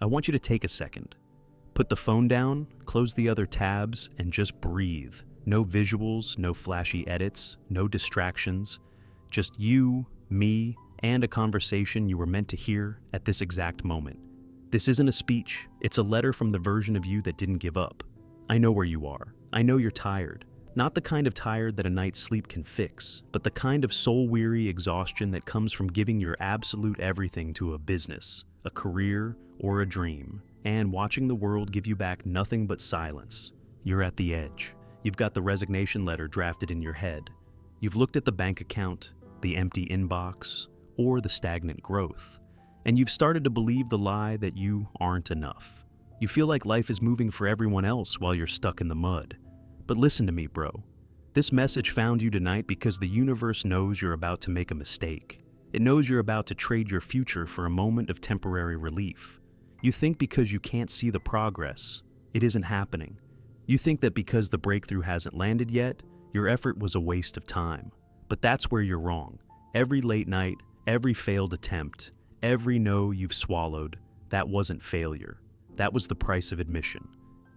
I want you to take a second. Put the phone down, close the other tabs, and just breathe. No visuals, no flashy edits, no distractions. Just you, me, and a conversation you were meant to hear at this exact moment. This isn't a speech, it's a letter from the version of you that didn't give up. I know where you are. I know you're tired. Not the kind of tired that a night's sleep can fix, but the kind of soul-weary exhaustion that comes from giving your absolute everything to a business, a career, or a dream, and watching the world give you back nothing but silence. You're at the edge. You've got the resignation letter drafted in your head. You've looked at the bank account, the empty inbox, or the stagnant growth, and you've started to believe the lie that you aren't enough. You feel like life is moving for everyone else while you're stuck in the mud. But listen to me, bro. This message found you tonight because the universe knows you're about to make a mistake. It knows you're about to trade your future for a moment of temporary relief. You think because you can't see the progress, it isn't happening. You think that because the breakthrough hasn't landed yet, your effort was a waste of time. But that's where you're wrong. Every late night, every failed attempt, every no you've swallowed, that wasn't failure. That was the price of admission.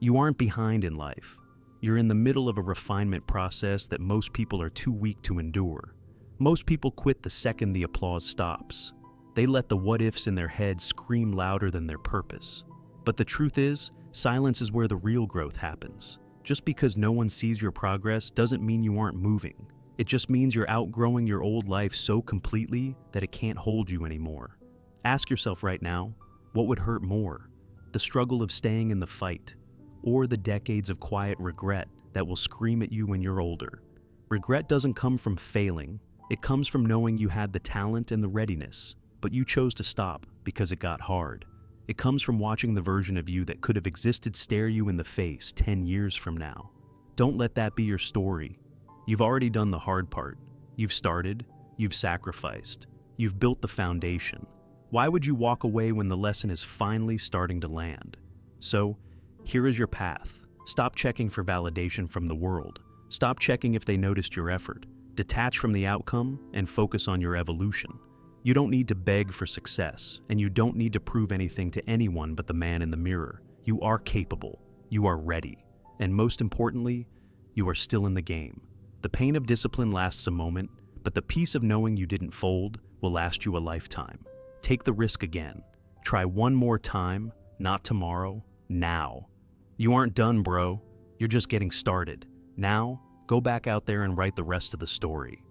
You aren't behind in life. You're in the middle of a refinement process that most people are too weak to endure. Most people quit the second the applause stops. They let the what-ifs in their head scream louder than their purpose. But the truth is, silence is where the real growth happens. Just because no one sees your progress doesn't mean you aren't moving. It just means you're outgrowing your old life so completely that it can't hold you anymore. Ask yourself right now, what would hurt more? The struggle of staying in the fight, or the decades of quiet regret that will scream at you when you're older? Regret doesn't come from failing. It comes from knowing you had the talent and the readiness, but you chose to stop because it got hard. It comes from watching the version of you that could have existed stare you in the face 10 years from now. Don't let that be your story. You've already done the hard part. You've started, you've sacrificed, you've built the foundation. Why would you walk away when the lesson is finally starting to land? So, here is your path. Stop checking for validation from the world. Stop checking if they noticed your effort. Detach from the outcome and focus on your evolution. You don't need to beg for success, and you don't need to prove anything to anyone but the man in the mirror. You are capable. You are ready. And most importantly, you are still in the game. The pain of discipline lasts a moment, but the peace of knowing you didn't fold will last you a lifetime. Take the risk again. Try one more time, not tomorrow, now. You aren't done, bro. You're just getting started. Now, go back out there and write the rest of the story.